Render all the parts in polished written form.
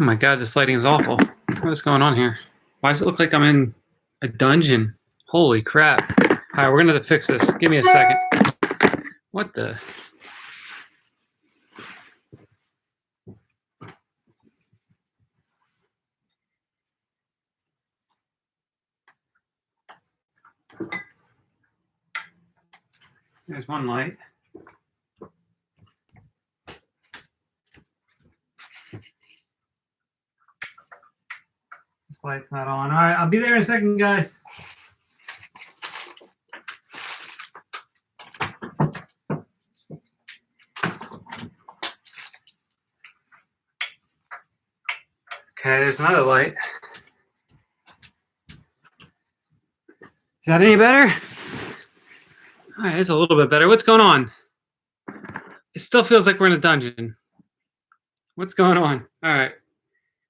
Oh my god, this lighting is awful. What is going on here? Why does it look like I'm in a dungeon? Holy crap. Alright, we're gonna have to fix this. Give me a second. What the? There's one light. This light's not on. Alright, I'll be there in a second, guys. Okay, there's another light. Is that any better? All right, it's a little bit better. What's going on? It still feels like we're in a dungeon. What's going on? All right.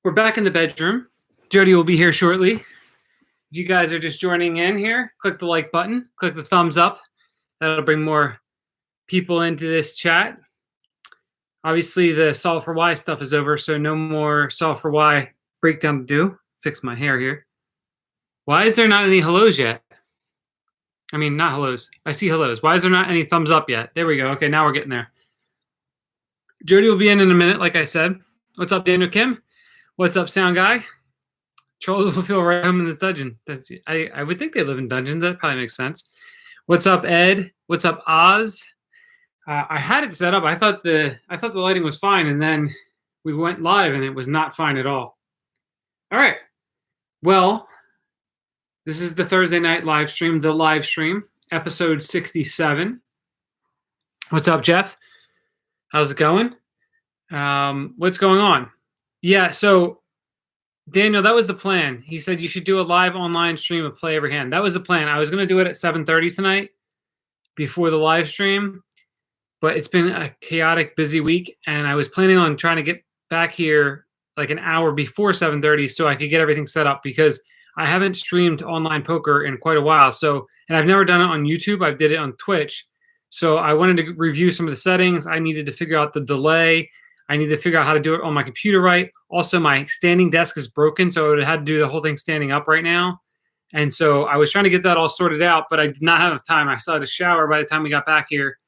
We're back in the bedroom. Jody will be here shortly. If you guys are just joining in here, click the like button, click the thumbs up. That'll bring more people into this chat. Obviously, the Solve for Why stuff is over, so no more Solve for Why breakdown to do. Fix my hair here. Why is there not any hellos yet? I mean, not hellos. I see hellos. Why is there not any thumbs up yet? There we go. Okay, now we're getting there. Jody will be in a minute, like I said. What's up, Daniel Kim? What's up, Sound Guy? Trolls will feel right home in this dungeon. I would think they live in dungeons. That probably makes sense. What's up, Ed? What's up, Oz? I had it set up. I thought the lighting was fine, and then we went live, and it was not fine at all. All right. Well, this is the Thursday night live stream, the live stream, episode 67. What's up, Jeff? How's it going? What's going on? Yeah, so Daniel, that was the plan. He said you should do a live online stream of Play Every Hand. That was the plan. I was going to do it at 7:30 tonight before the live stream, but it's been a chaotic, busy week, and I was planning on trying to get back here like an hour before 7:30 so I could get everything set up because I haven't streamed online poker in quite a while. So, and I've never done it on YouTube. I did it on Twitch. So I wanted to review some of the settings. I needed to figure out the delay. I needed to figure out how to do it on my computer right. Also, my standing desk is broken, so I would have had to do the whole thing standing up right now. And so I was trying to get that all sorted out, but I did not have enough time. I still had to shower by the time we got back here.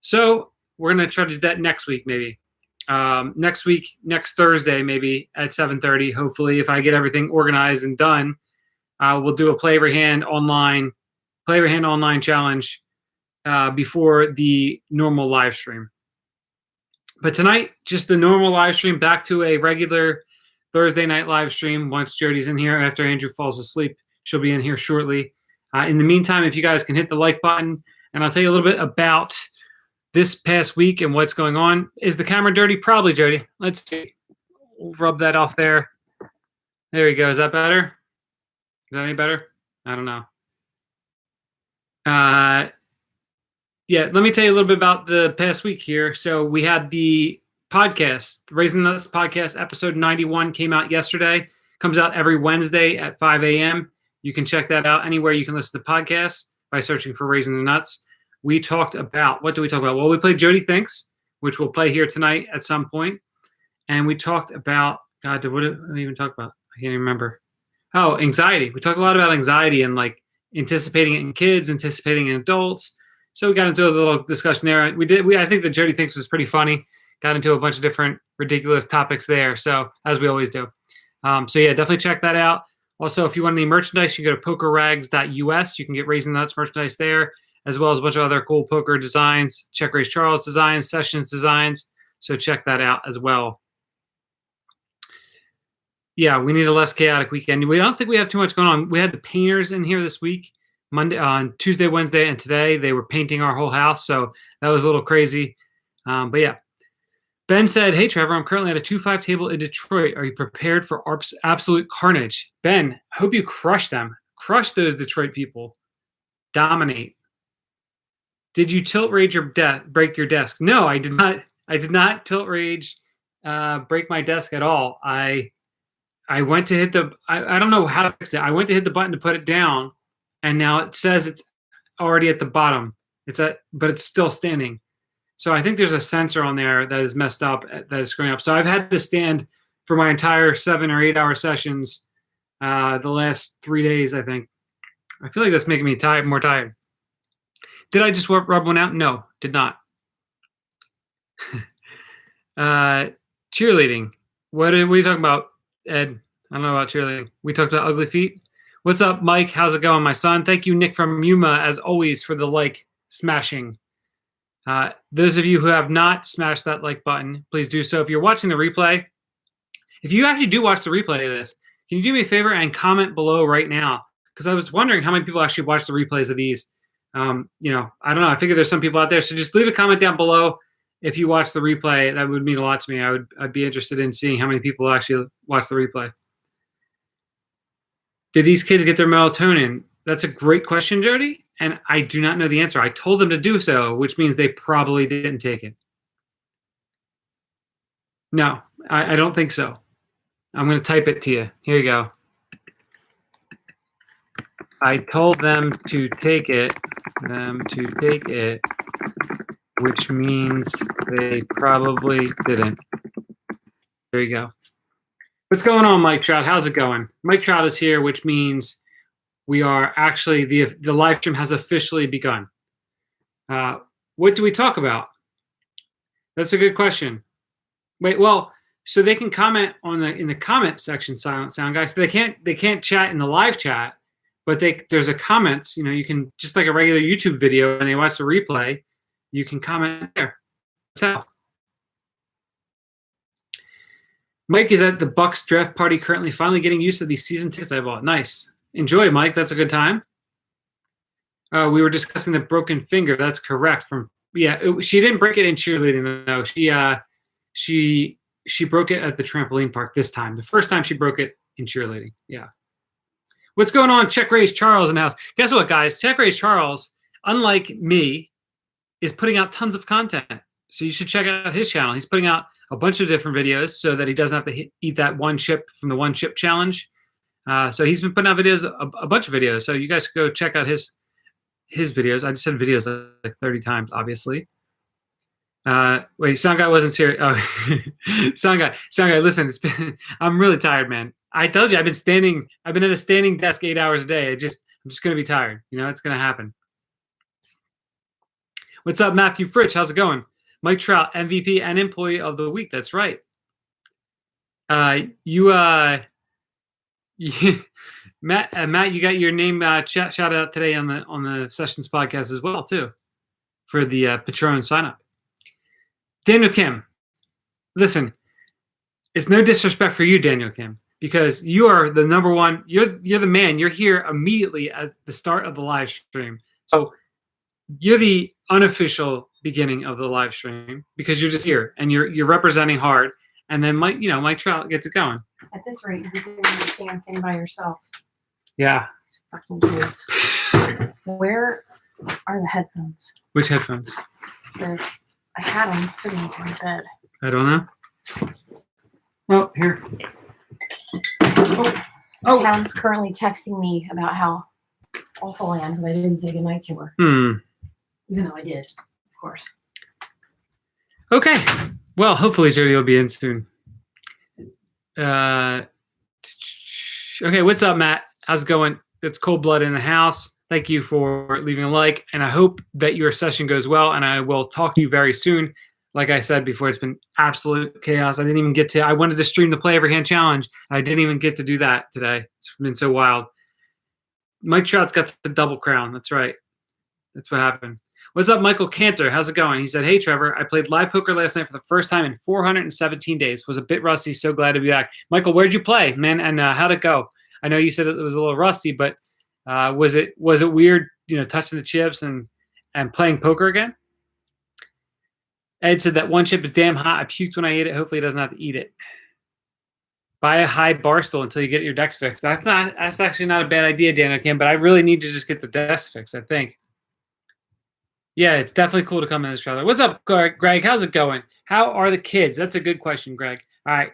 So we're going to try to do that next week, maybe. Next week, next Thursday, maybe at 7:30, hopefully, if I get everything organized and done. We'll do a Play Every Hand online challenge before the normal live stream. But tonight, just the normal live stream, back to a regular Thursday night live stream. Once Jody's in here, after Andrew falls asleep, she'll be in here shortly. In the meantime, if you guys can hit the like button, and I'll tell you a little bit about this past week and what's going on. Is the camera dirty? Probably, Jody. Let's see. We'll rub that off there. There we go. Is that better? Is that any better? I don't know. Yeah, let me tell you a little bit about the past week here. So we had the podcast, the Raising the Nuts podcast, episode 91 came out yesterday. Comes out every Wednesday at 5 a.m. You can check that out anywhere you can listen to podcasts by searching for Raising the Nuts. We talked about, what did we talk about? Well, we played Jody Thinks, which we'll play here tonight at some point. And we talked about, God, what did we even talk about? I can't even remember. Oh, anxiety. We talked a lot about anxiety and like anticipating it in kids, anticipating it in adults. So we got into a little discussion there. I think the Jody Thinks was pretty funny. Got into a bunch of different ridiculous topics there. So as we always do. So yeah, definitely check that out. Also, if you want any merchandise, you can go to pokerrags.us. You can get Raising the Nuts merchandise there, as well as a bunch of other cool poker designs, Check Raise Charles designs, Sessions designs. So check that out as well. Yeah, we need a less chaotic weekend. We don't think we have too much going on. We had the painters in here this week, on Tuesday, Wednesday, and today. They were painting our whole house, so that was a little crazy. But yeah. Ben said, hey, Trevor, I'm currently at a 2-5 table in Detroit. Are you prepared for absolute carnage? Ben, I hope you crush them. Crush those Detroit people. Dominate. Did you tilt rage or break your desk? No, I did not. I did not tilt rage, break my desk at all. I went to hit the, I don't know how to fix it. I went to hit the button to put it down, and now it says it's already at the bottom. But it's still standing. So I think there's a sensor on there that is messed up, that is screwing up. So I've had to stand for my entire 7 or 8 hour sessions the last 3 days, I think. I feel like that's making me more tired. Did I just rub one out? No, did not. Cheerleading. What are you talking about, Ed? I don't know about cheerleading. We talked about ugly feet. What's up, Mike? How's it going, my son? Thank you, Nick from Yuma, as always, for the like smashing. Those of you who have not smashed that like button, please do so. If you're watching the replay, if you actually do watch the replay of this, can you do me a favor and comment below right now? Because I was wondering how many people actually watch the replays of these. I don't know. I figure there's some people out there. So just leave a comment down below if you watch the replay. That would mean a lot to me. I'd be interested in seeing how many people actually watch the replay. Did these kids get their melatonin? That's a great question, Jody. And I do not know the answer. I told them to do so, which means they probably didn't take it. No, I don't think so. I'm going to type it to you. Here you go. I told them to take it, which means they probably didn't. There you go. What's going on, Mike Trout? How's it going? Mike Trout is here, which means we are actually, the live stream has officially begun. What do we talk about? That's a good question. Wait, well, so they can comment in the comment section, Silent Sound guys. So they can't chat in the live chat, but there's a comments. You can, just like a regular YouTube video, and they watch the replay, you can comment there. That's how. Mike is at the Bucks draft party currently, finally getting used to these season tickets I bought. Nice. Enjoy, Mike. That's a good time. We were discussing the broken finger. That's correct. She didn't break it in cheerleading though. She broke it at the trampoline park this time. The first time she broke it in cheerleading. Yeah. What's going on? Check Raise Charles in the house. Guess what, guys? Check Raise Charles, unlike me, is putting out tons of content. So you should check out his channel. He's putting out a bunch of different videos so that he doesn't have to eat that one chip from the one chip challenge. So he's been putting out videos, a bunch of videos. So you guys go check out his videos. I just said videos like 30 times, obviously. Wait, Sound Guy wasn't here. Oh, Sound Guy, listen, I'm really tired, man. I told you I've been at a standing desk 8 hours a day. I'm just going to be tired. It's going to happen. What's up, Matthew Fritch? How's it going? Mike Trout, MVP and Employee of the Week. That's right. Matt, you got your name shout out today on the Sessions podcast as well too, for the Patron sign up. Daniel Kim, listen, it's no disrespect for you, Daniel Kim, because you are the number one. You're the man. You're here immediately at the start of the live stream, so you're the unofficial beginning of the live stream because you're just here and you're representing hard. And then Mike Trout gets it going. At this rate, you're doing the damn thing by yourself. Yeah. These fucking kids. Where are the headphones? Which headphones? I had them sitting on my bed. I don't know. Oh, here. Oh. Town's currently texting me about how awful I am because I didn't say goodnight to her. Even though I did, of course. Okay. Well, hopefully Jody will be in soon. Okay, what's up, Matt? How's it going? It's Cold Blood in the house. Thank you for leaving a like, and I hope that your session goes well, and I will talk to you very soon. Like I said before, it's been absolute chaos. I wanted to stream the Play Every Hand Challenge. I didn't even get to do that today. It's been so wild. Mike Trout's got the double crown. That's right. That's what happened. What's up, Michael Cantor? How's it going? He said, hey, Trevor, I played live poker last night for the first time in 417 days. Was a bit rusty. So glad to be back. Michael, where'd you play, man? And how'd it go? I know you said it was a little rusty, but was it weird, touching the chips and playing poker again? Ed said that one chip is damn hot. I puked when I ate it. Hopefully he doesn't have to eat it. Buy a high bar stool until you get your decks fixed. That's actually not a bad idea, Daniel Kim, but I really need to just get the decks fixed, I think. Yeah, it's definitely cool to come in this trailer. What's up, Greg? How's it going? How are the kids? That's a good question, Greg. All right.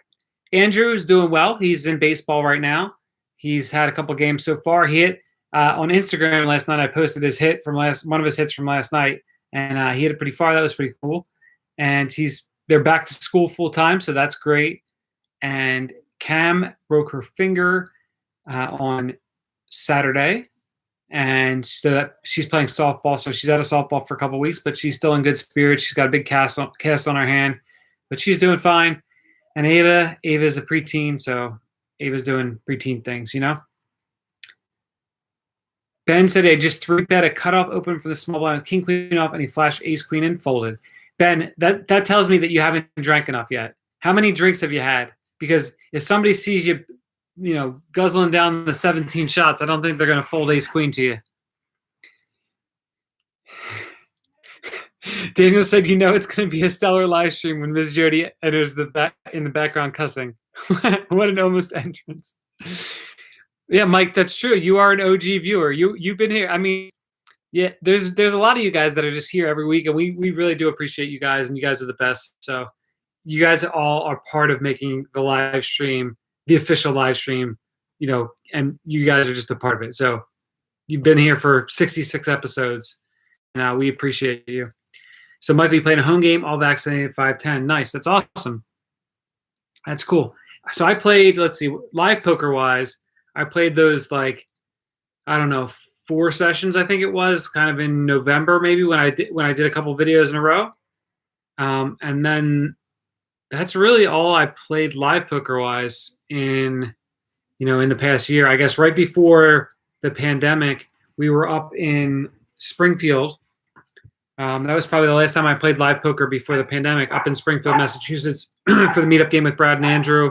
Andrew is doing well. He's in baseball right now. He's had a couple games so far. He hit on Instagram last night. I posted his hit from one of his hits from last night, and he hit it pretty far. That was pretty cool. And they're back to school full time, so that's great. and Cam broke her finger on Saturday, and so she's playing softball. So she's out of softball for a couple weeks, but she's still in good spirits. She's got a big cast on her hand, but she's doing fine. And Ava's a preteen, so Ava's doing preteen things, you know. Ben said I just 3-bet a cutoff open for the small blind with king queen off, and he flashed ace queen and folded. Ben, that tells me that you haven't drank enough yet. How many drinks have you had? Because if somebody sees you, you know, guzzling down the 17 shots, I don't think they're going to fold ace queen to you. Daniel said, you know, it's going to be a stellar live stream when Ms. Jody enters in the background cussing. What an almost entrance. Yeah, Mike, that's true. You are an OG viewer. You've been here. I mean, yeah, there's a lot of you guys that are just here every week, and we really do appreciate you guys, and you guys are the best. So you guys all are part of making the live stream, the official live stream, you know, and you guys are just a part of it. So you've been here for 66 episodes, and we appreciate you. So Michael, you played a home game, all vaccinated, 5-10. Nice. That's awesome. That's cool. So I played, let's see, live poker wise, I played those like, I don't know, 4 sessions, I think it was, kind of in November maybe when I did a couple videos in a row. And then that's really all I played live poker wise in the past year. I guess right before the pandemic, we were up in Springfield. That was probably the last time I played live poker before the pandemic, up in Springfield, Massachusetts for the meetup game with Brad and Andrew.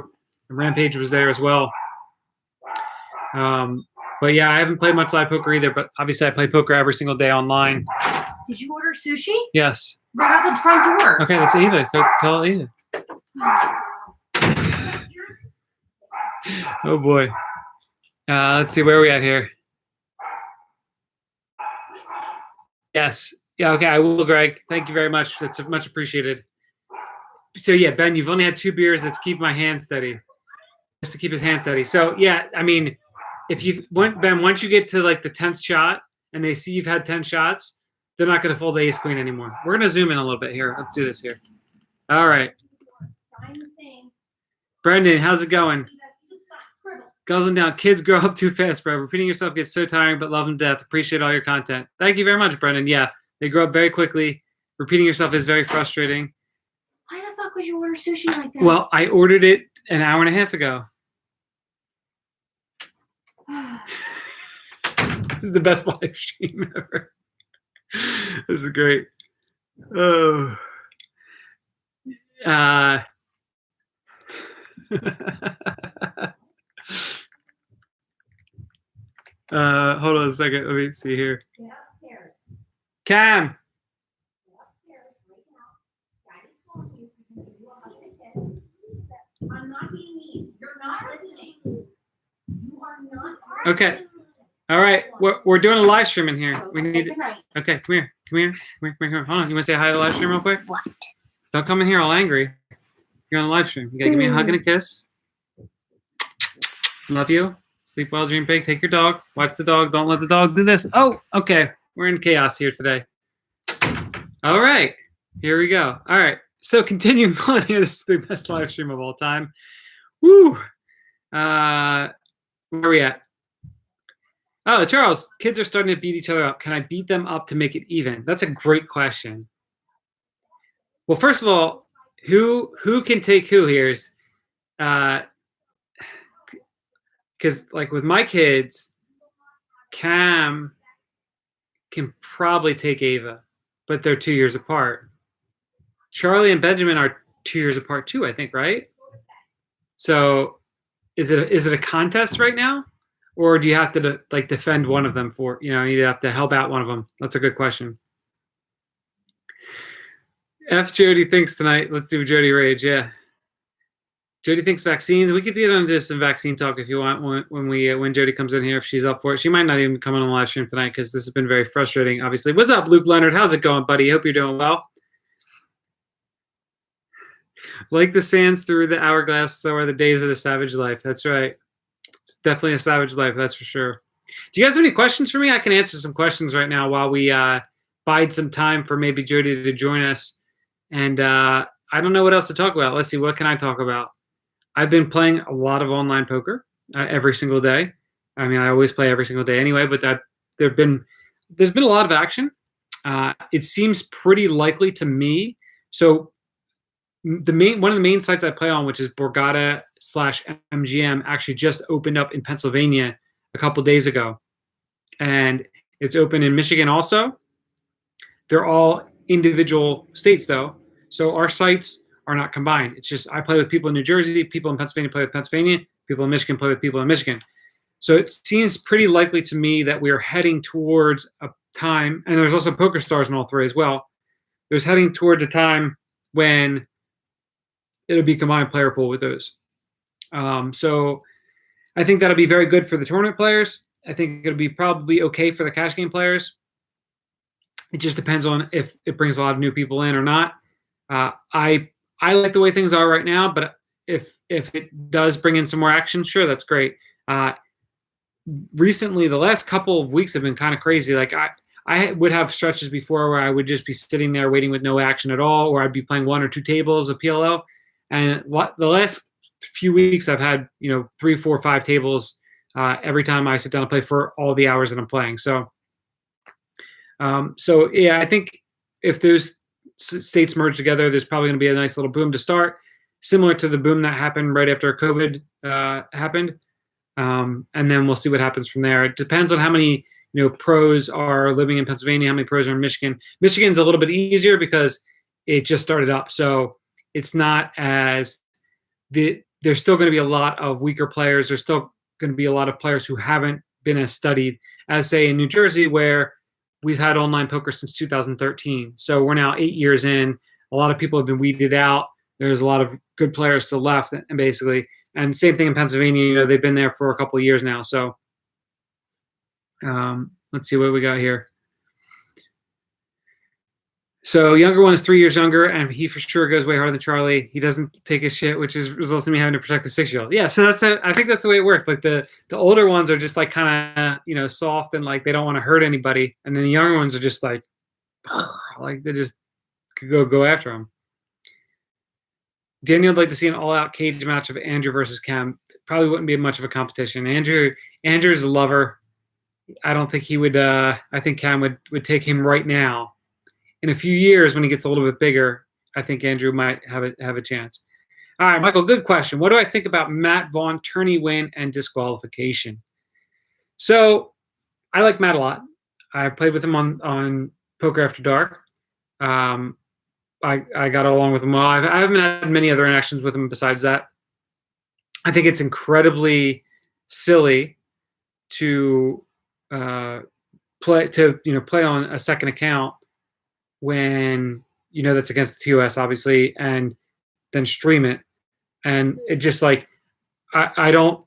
And Rampage was there as well. But yeah, I haven't played much live poker either, but obviously I play poker every single day online. Did you order sushi? Yes. Right out the front door. Okay, that's Eva. Go tell Eva. Oh boy. Let's see, where are we at here? Yes. Yeah, okay, I will, Greg. Thank you very much. That's much appreciated. So yeah, Ben, you've only had 2 beers. That's keep my hand steady. Just to keep his hand steady. So yeah, I mean, if Ben, once you get to like the 10th shot and they see you've had 10 shots, they're not going to fold the ace queen anymore. We're going to zoom in a little bit here. Let's do this here. All right. Brendan, how's it going? Guzzling down. Kids grow up too fast, bro. Repeating yourself gets so tiring, but love them to death. Appreciate all your content. Thank you very much, Brendan. Yeah, they grow up very quickly. Repeating yourself is very frustrating. Why the fuck would you order sushi like that? Well, I ordered it an hour and a half ago. This is the best live stream ever. This is great. Oh. Hold on a second. Let me see here. Cam. I'm not being mean. You're not listening. You are not. Okay. All right. We're doing a live stream in here. We need it. Okay, come here. Hold on. You want to say hi to the live stream real quick? What? Don't come in here all angry. You're on the live stream. You gotta give me a hug and a kiss. Love you. Sleep well, dream big. Take your dog. Watch the dog. Don't let the dog do this. Oh, okay. We're in chaos here today. All right. Here we go. All right. So continuing on here, this is the best live stream of all time. Woo! Where are we at? Oh, Charles, kids are starting to beat each other up. Can I beat them up to make it even? That's a great question. Well, first of all, who can take who here is, because like with my kids, Cam can probably take Ava, but they're 2 years apart. Charlie and Benjamin are 2 years apart too, I think, right? So is it a contest right now? Or do you have to like defend one of them for, you have to help out one of them? That's a good question. F Jody thinks tonight. Let's do Jody Rage. Yeah. Jody thinks vaccines. We could get into some vaccine talk if you want when Jody comes in here, if she's up for it. She might not even come on the live stream tonight because this has been very frustrating, obviously. What's up, Luke Leonard? How's it going, buddy? Hope you're doing well. Like the sands through the hourglass, so are the days of the savage life. That's right. It's definitely a savage life, that's for sure. Do you guys have any questions for me? I can answer some questions right now while we bide some time for maybe Jody to join us. And I don't know what else to talk about. Let's see, what can I talk about? I've been playing a lot of online poker every single day. I mean, I always play every single day anyway, but there's been a lot of action. It seems pretty likely to me. So one of the main sites I play on, which is Borgata/MGM, actually just opened up in Pennsylvania a couple days ago, and it's open in Michigan also. They're all individual states though, so our sites are not combined. It's just I play with people in New Jersey, people in Pennsylvania play with Pennsylvania, people in Michigan play with people in Michigan. So it seems pretty likely to me that we are heading towards a time, and there's also Poker Stars in all three as well. There's heading towards a time when it'll be combined player pool with those. So I think that'll be very good for the tournament players. I think it'll be probably okay for the cash game players. It just depends on if it brings a lot of new people in or not. I like the way things are right now, but if it does bring in some more action, sure, that's great. Recently, the last couple of weeks have been kind of crazy. Like I would have stretches before where I would just be sitting there waiting with no action at all, or I'd be playing 1 or 2 tables of PLO. And the last few weeks, I've had 3, 4, 5 tables every time I sit down to play for all the hours that I'm playing. So yeah, I think if those states merge together, there's probably going to be a nice little boom to start, similar to the boom that happened right after COVID happened. And then we'll see what happens from there. It depends on how many pros are living in Pennsylvania, how many pros are in Michigan. Michigan's a little bit easier because it just started up, so it's not as there's still going to be a lot of weaker players. There's still going to be a lot of players who haven't been as studied as, say, in New Jersey, where we've had online poker since 2013. So we're now 8 years in. A lot of people have been weeded out. There's a lot of good players still left, and basically, and same thing in Pennsylvania. They've been there for a couple of years now. So let's see what we got here. So younger one is 3 years younger, and he for sure goes way harder than Charlie. He doesn't take his shit, which results in me having to protect the 6-year-old. Yeah, so I think that's the way it works. Like the older ones are just like kind of soft and like they don't want to hurt anybody, and then the younger ones are just like they just could go after him. Daniel would like to see an all-out cage match of Andrew versus Cam. Probably wouldn't be much of a competition. Andrew's a lover. I don't think he would. I think Cam would take him right now. In a few years, when he gets a little bit bigger, I think Andrew might have a chance. All right, Michael, good question. What do I think about Matt Vaughn tourney win and disqualification? So I like Matt a lot. I played with him on Poker After Dark. I got along with him well. I haven't had many other interactions with him besides that. I think it's incredibly silly to play on a second account when that's against the TOS, obviously, and then stream it. And it just like I don't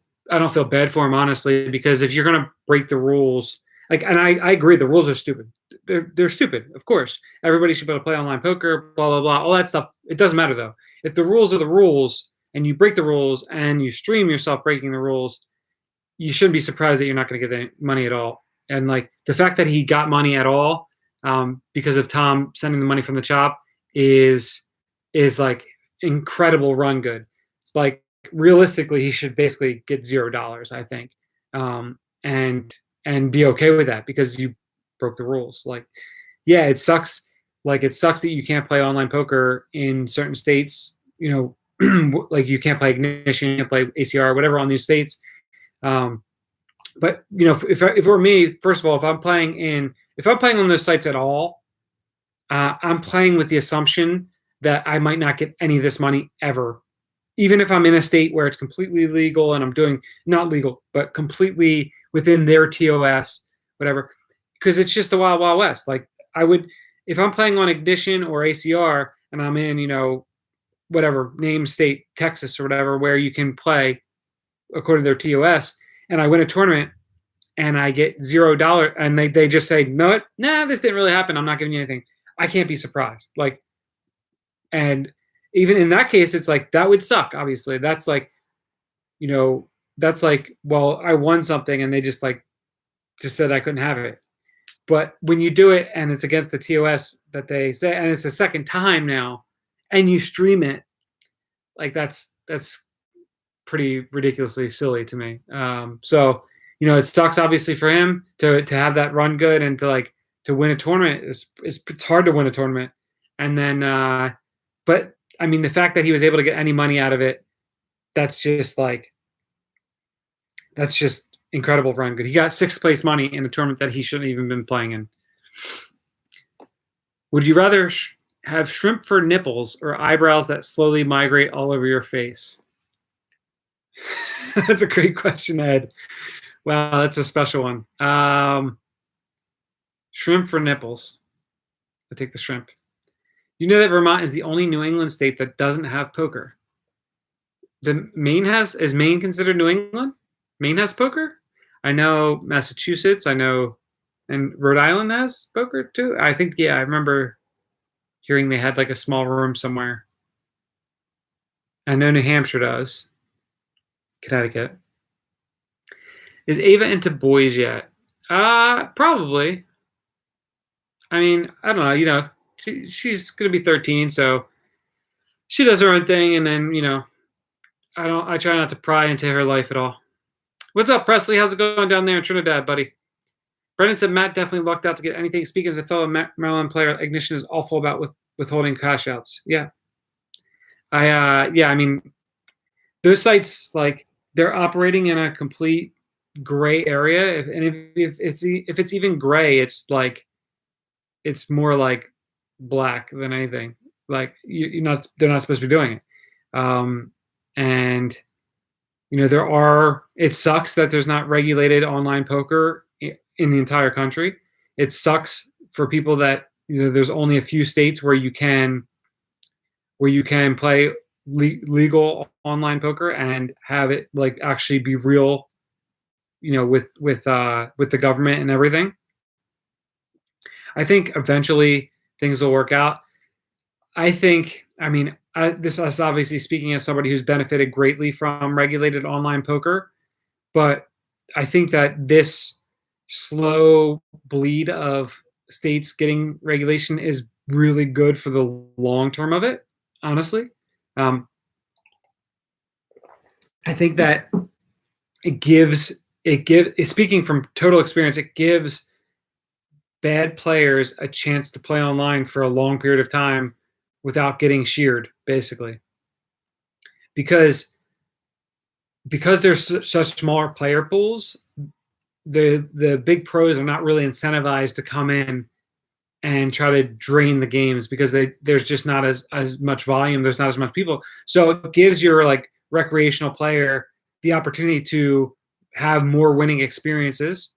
feel bad for him, honestly, because if you're gonna break the rules, and I agree, the rules are stupid. They're stupid, of course. Everybody should be able to play online poker, blah blah blah, all that stuff. It doesn't matter though. If the rules are the rules and you break the rules and you stream yourself breaking the rules, you shouldn't be surprised that you're not going to get any money at all. And like the fact that he got money at all because of Tom sending the money from the chop is like incredible run good. It's like realistically he should basically get $0, I think, and be okay with that because you broke the rules. Like, yeah, it sucks. Like it sucks that you can't play online poker in certain states. Like you can't play Ignition, you can't play ACR, whatever on these states. But if it were me, first of all, if I'm playing on those sites at all, I'm playing with the assumption that I might not get any of this money ever, even if I'm in a state where it's completely legal and I'm doing not legal, but completely within their TOS, whatever, because it's just the wild, wild west. Like if I'm playing on Ignition or ACR and I'm in, whatever name state, Texas or whatever, where you can play according to their TOS, and I win a tournament and I get $0 and they just say, no, this didn't really happen. I'm not giving you anything. I can't be surprised. Like, and even in that case, it's like, that would suck. Obviously that's like, that's like, well, I won something and they just said I couldn't have it. But when you do it and it's against the TOS that they say, and it's the second time now and you stream it, like that's pretty ridiculously silly to me. So it sucks obviously for him to have that run good and to win a tournament. It's hard to win a tournament, and then but I mean the fact that he was able to get any money out of it, that's just incredible for him. Good. He got 6th place money in a tournament that he shouldn't even been playing in. Would you rather have shrimp for nipples or eyebrows that slowly migrate all over your face? That's a great question, Ed. Wow, that's a special one. Shrimp for nipples. I take the shrimp. You know that Vermont is the only New England state that doesn't have poker. Is Maine considered New England? Maine has poker? I know Massachusetts, and Rhode Island has poker too. I think, I remember hearing they had like a small room somewhere. I know New Hampshire does. Connecticut. Is Ava into boys yet? Probably. I mean, I don't know, she's gonna be 13, so she does her own thing, and then, I try not to pry into her life at all. What's up, Presley? How's it going down there in Trinidad, buddy? Brendan said Matt definitely lucked out to get anything. Speaking as a fellow Maryland player, Ignition is awful about withholding cash outs. Yeah. I mean, those sites, they're operating in a complete gray area. If it's even gray, it's more like black than anything. They're not supposed to be doing it. And it sucks that there's not regulated online poker in the entire country. It sucks for people that there's only a few states where you can play legal online poker and have it actually be real, with the government and everything. I think eventually things will work out. This is obviously speaking as somebody who's benefited greatly from regulated online poker, but I think that this slow bleed of states getting regulation is really good for the long term of it, honestly. I think that speaking from total experience, it gives bad players a chance to play online for a long period of time without getting sheared, basically. Because there's such smaller player pools, the big pros are not really incentivized to come in and try to drain the games because there's just not as much volume. There's not as much people. So it gives your recreational player the opportunity to have more winning experiences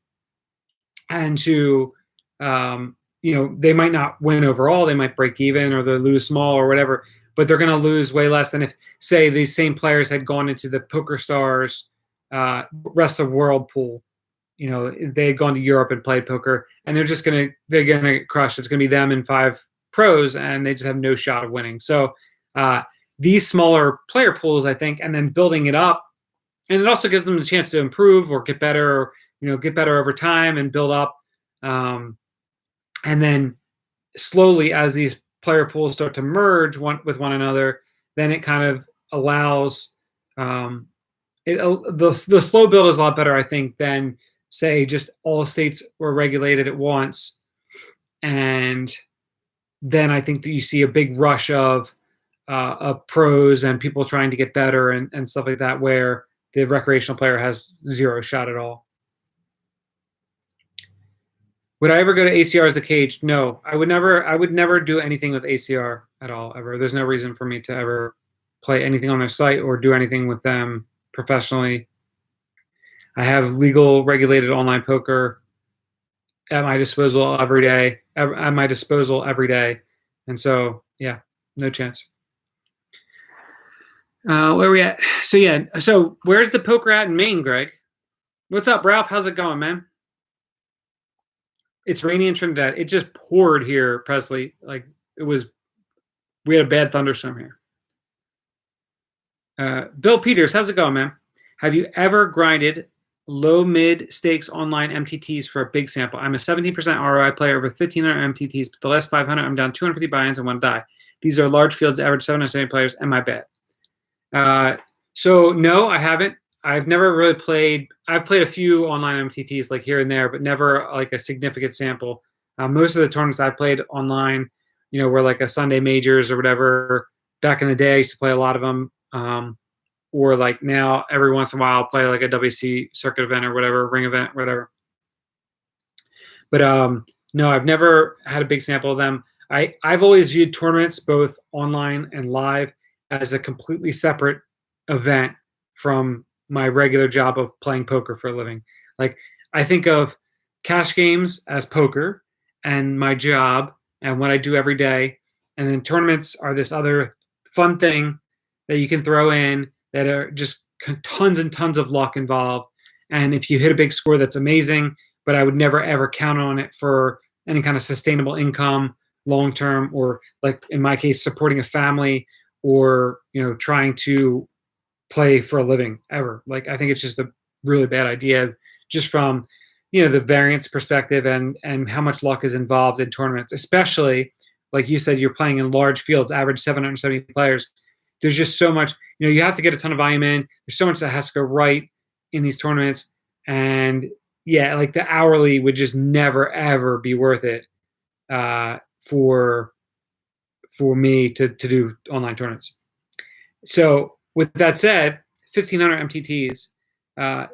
and to, they might not win overall. They might break even or they lose small or whatever, but they're going to lose way less than if, say, these same players had gone into the PokerStars rest of world pool. They had gone to Europe and played poker, and they're going to crush. It's going to be them and 5 pros, and they just have no shot of winning. So these smaller player pools, I think, and then building it up, and it also gives them the chance to improve or get better, or, get better over time and build up. And then slowly, as these player pools start to merge with one another, then it kind of allows the slow build is a lot better, I think, than say just all states were regulated at once, and then I think that you see a big rush of pros and people trying to get better and stuff like that, where the recreational player has zero shot at all. Would I ever go to ACR as the cage? No, I would never do anything with ACR at all, ever. There's no reason for me to ever play anything on their site or do anything with them professionally. I have legal, regulated online poker at my disposal every day. And so, yeah, no chance. Where are we at? So where's the poker at in Maine, Greg? What's up, Ralph? How's it going, man? It's rainy in Trinidad. It just poured here, Presley. We had a bad thunderstorm here. Bill Peters, how's it going, man? Have you ever grinded low mid stakes online MTTs for a big sample? I'm a 17% ROI player with 1,500 MTTs, but the last 500, I'm down 250 buy-ins and 1 die. These are large fields, average 770 players, and my bet. So no, I haven't. I've never really played. I've played a few online MTTs like here and there, but never like a significant sample. Most of the tournaments I've played online, were like a Sunday majors or whatever. Back in the day, I used to play a lot of them. Or like now, every once in a while, I'll play like a WC circuit event or whatever, ring event, whatever. But no, I've never had a big sample of them. I've always viewed tournaments, both online and live, as a completely separate event from my regular job of playing poker for a living. Like, I think of cash games as poker and my job and what I do every day. And then tournaments are this other fun thing that you can throw in that are just tons and tons of luck involved. And if you hit a big score, that's amazing, but I would never ever count on it for any kind of sustainable income long term, or like in my case, supporting a family, or trying to play for a living ever. Like, I think it's just a really bad idea, just from the variance perspective and how much luck is involved in tournaments, especially like you said, you're playing in large fields, average 770 players. There's just so much, you have to get a ton of volume in. There's so much that has to go right in these tournaments. And yeah, like the hourly would just never, ever be worth it for me to do online tournaments. So with that said, 1,500 MTTs,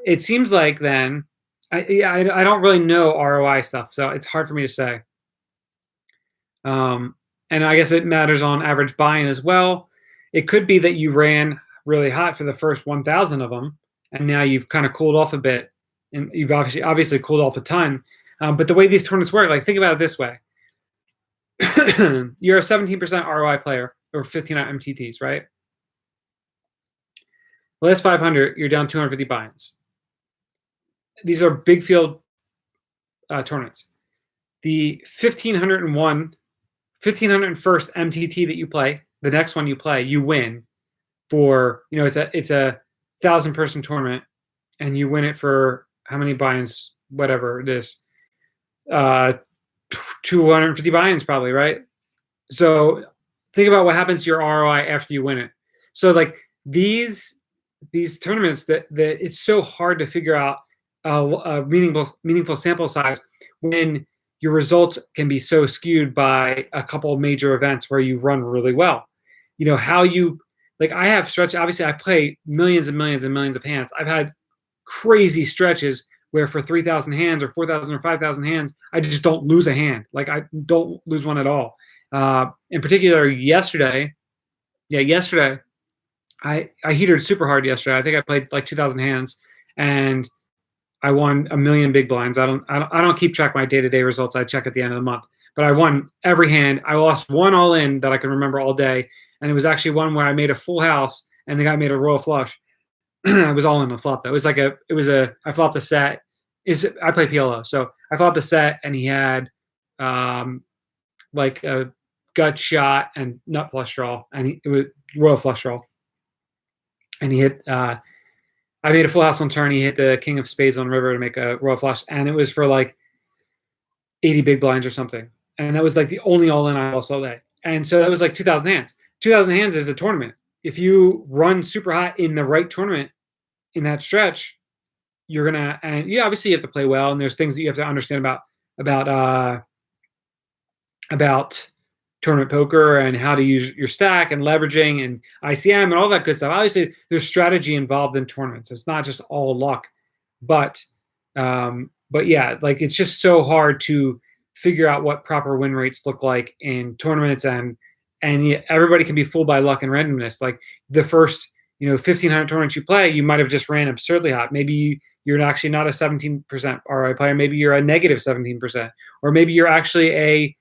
it seems like then, I don't really know ROI stuff, so it's hard for me to say. And I guess it matters on average buy-in as well. It could be that you ran really hot for the first 1,000 of them, and now you've kind of cooled off a bit, and you've obviously cooled off a ton. But the way these tournaments work, like, think about it this way. You're a 17% ROI player, or 1,500 MTTs, right? Last 500, you're down 250 buy-ins. These are big field tournaments. The 1,501st MTT that you play, the next one you play, you win for, it's a 1,000-person tournament, and you win it for how many buy-ins, whatever it is, 250 buy-ins probably, right? So think about what happens to your ROI after you win it. So like these tournaments that it's so hard to figure out a meaningful sample size when your results can be so skewed by a couple of major events where you run really well. How you, like, I have stretch, obviously I play millions and millions and millions of hands. I've had crazy stretches where for 3,000 hands or 4,000 or 5,000 hands, I just don't lose a hand. Like, I don't lose one at all. In particular, yesterday, I heated super hard yesterday. I think I played like 2,000 hands, and I won a million big blinds. I don't keep track of my day-to-day results. I check at the end of the month. But I won every hand. I lost one all-in that I can remember all day, and it was actually one where I made a full house, and the guy made a royal flush. I was all in the flop though. I flopped the set. I play PLO, so I flopped the set, and he had like a gut shot and nut flush draw, and it was royal flush draw. And he hit. I made a full house on turn. He hit the king of spades on river to make a royal flush, and it was for like 80 big blinds or something. And that was like the only all-in I lost all day. And so that was like 2,000 hands. 2,000 hands is a tournament. If you run super hot in the right tournament in that stretch, you're gonna, and yeah, obviously you have to play well, and there's things that you have to understand about tournament poker and how to use your stack and leveraging and ICM and all that good stuff. Obviously, there's strategy involved in tournaments. It's not just all luck, but yeah, like, it's just so hard to figure out what proper win rates look like in tournaments, and everybody can be fooled by luck and randomness. Like, the first 1,500 tournaments you play, you might have just ran absurdly hot. Maybe you're actually not a 17% ROI player. Maybe you're a negative 17%, or maybe you're actually a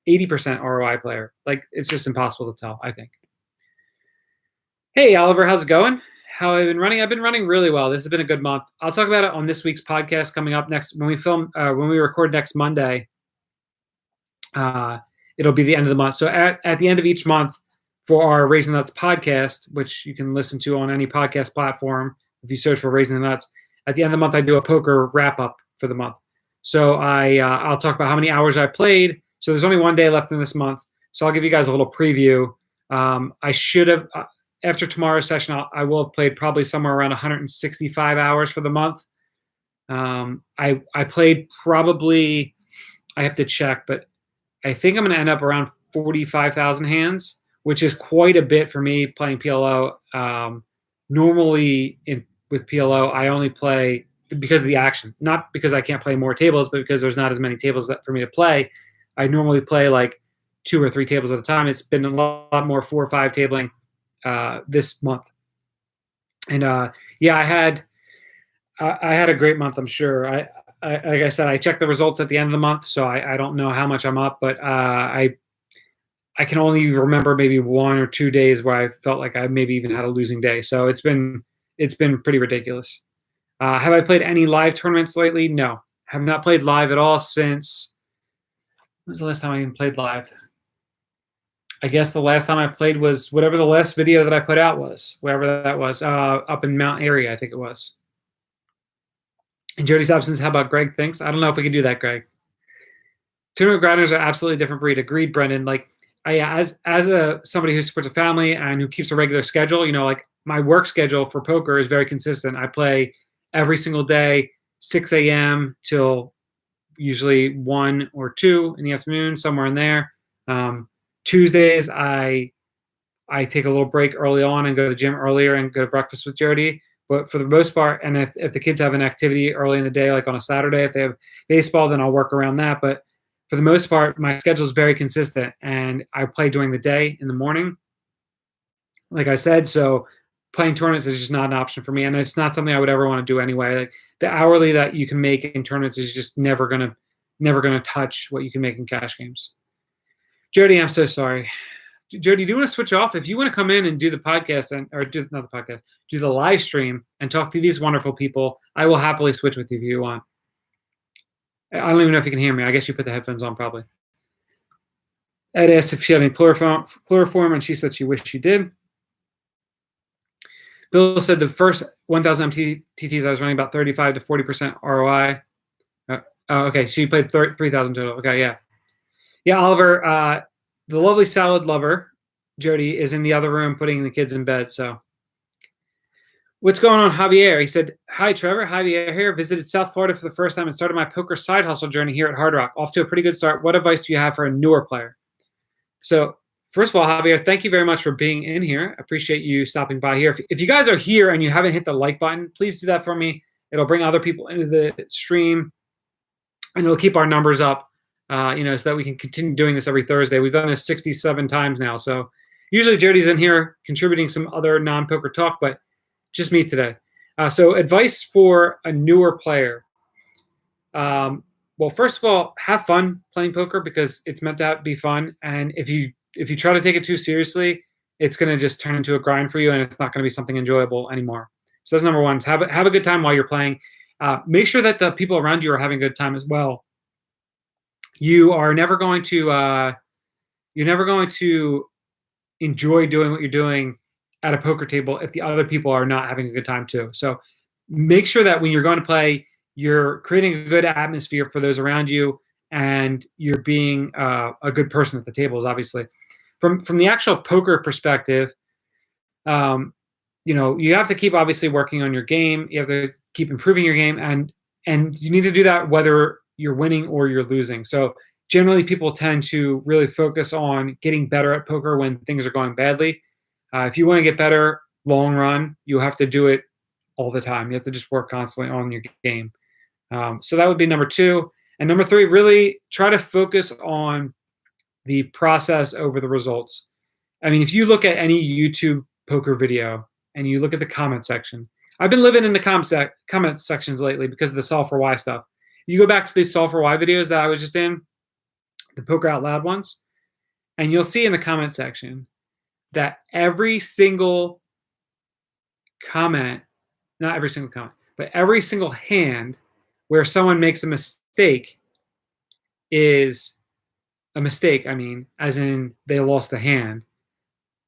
80% ROI player. Like, it's just impossible to tell, I think. Hey, Oliver, how's it going? How have I been running? I've been running really well. This has been a good month. I'll talk about it on this week's podcast coming up next. When we record next Monday, it'll be the end of the month. So at the end of each month for our Raising the Nuts podcast, which you can listen to on any podcast platform if you search for Raising the Nuts, at the end of the month, I do a poker wrap-up for the month. So I'll talk about how many hours I played. So there's only one day left in this month. So I'll give you guys a little preview. I should have, after tomorrow's session, I will have played probably somewhere around 165 hours for the month. I played probably, I have to check, but I think I'm going to end up around 45,000 hands, which is quite a bit for me playing PLO. Normally with PLO, I only play because of the action, not because I can't play more tables, but because there's not as many tables for me to play. I normally play like 2 or 3 tables at a time. It's been a lot more 4 or 5 tabling this month. And yeah, I had a great month, I'm sure. I like I said, I check the results at the end of the month, so I don't know how much I'm up, but I can only remember maybe 1 or 2 days where I felt like I maybe even had a losing day. So it's been pretty ridiculous. Have I played any live tournaments lately? No, have not played live at all since. When was the last time I even played live? I guess the last time I played was whatever the last video that I put out was, wherever that was, up in Mount Airy, I think it was. And Jody's absence, how about Greg thinks? I don't know if we can do that, Greg. Tournament grinders are absolutely different breed. Agreed, Brendan. Like, as somebody who supports a family and who keeps a regular schedule, like my work schedule for poker is very consistent. I play every single day, 6 a.m. till usually 1 or 2 in the afternoon, somewhere in there. Tuesdays, I take a little break early on and go to the gym earlier and go to breakfast with Jody. But for the most part, and if the kids have an activity early in the day, like on a Saturday, if they have baseball, then I'll work around that. But for the most part, my schedule is very consistent, and I play during the day in the morning, like I said. So playing tournaments is just not an option for me, and it's not something I would ever want to do anyway. Like the hourly that you can make in tournaments is just never gonna touch what you can make in cash games. Jody, I'm so sorry. Jody, do you want to switch off? If you want to come in and do the podcast do the live stream and talk to these wonderful people, I will happily switch with you if you want. I don't even know if you can hear me. I guess you put the headphones on probably. Ed asked if she had any chloroform, and she said she wished she did. Bill said the first 1,000 MTTs I was running about 35 to 40% ROI. Okay, she played 3,000 total. Okay, yeah. Yeah, Oliver, the lovely salad lover, Jody, is in the other room putting the kids in bed. So what's going on, Javier? He said, hi, Trevor. Javier here. Visited South Florida for the first time and started my poker side hustle journey here at Hard Rock. Off to a pretty good start. What advice do you have for a newer player? So first of all, Javier, thank you very much for being in here. I appreciate you stopping by here. If you guys are here and you haven't hit the like button, please do that for me. It'll bring other people into the stream, and it'll keep our numbers up. So that we can continue doing this every Thursday. We've done this 67 times now. So usually Jody's in here contributing some other non-poker talk, but just me today. So advice for a newer player. Well, first of all, have fun playing poker because it's meant to be fun. And if you try to take it too seriously, it's going to just turn into a grind for you, and it's not going to be something enjoyable anymore. So that's number one. Have a good time while you're playing. Make sure that the people around you are having a good time as well. You are never going to enjoy doing what you're doing at a poker table if the other people are not having a good time too. So make sure that when you're going to play, you're creating a good atmosphere for those around you, and you're being a good person at the tables. Obviously, from the actual poker perspective, you have to keep obviously working on your game. You have to keep improving your game, and you need to do that whether you're winning or you're losing. So generally people tend to really focus on getting better at poker when things are going badly. If you want to get better long run, you have to do it all the time. You have to just work constantly on your game. So that would be number 2. And number 3, really try to focus on the process over the results. I mean, if you look at any YouTube poker video and you look at the comment section, I've been living in the comment sections lately because of the Solve for Why stuff. You go back to these Solve for Why videos that I was just in, the Poker Out Loud ones, and you'll see in the comment section that every single comment, not every single comment, but every single hand where someone makes a mistake is a mistake. I mean, as in they lost the hand.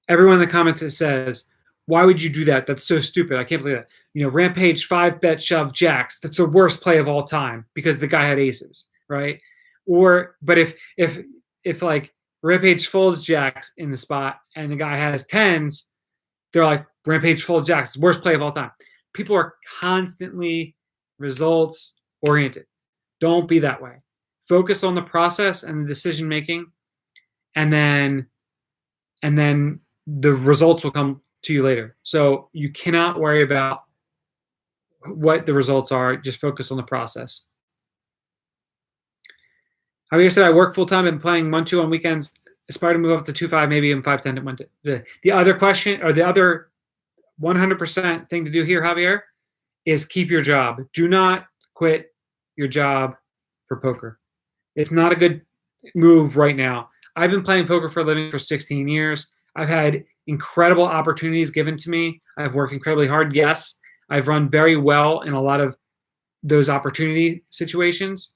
Everyone in the comments that says, why would you do that? That's so stupid. I can't believe that. Rampage 5-bet shove jacks. That's the worst play of all time because the guy had aces, right? But if like Rampage folds jacks in the spot and the guy has tens, they're like Rampage full of jacks, worst play of all time. People are constantly results oriented. Don't be that way. Focus on the process and the decision making, and then the results will come to you later. So you cannot worry about what the results are. Just focus on the process. Javier said, I work full time and playing 1-2 on weekends. Aspire to move up to 2-5, maybe in 5-10 at 1-2. The other question, or the other 100% thing to do here, Javier, is keep your job. Do not quit your job for poker. It's not a good move right now. I've been playing poker for a living for 16 years. I've had incredible opportunities given to me. I've worked incredibly hard. Yes, I've run very well in a lot of those opportunity situations.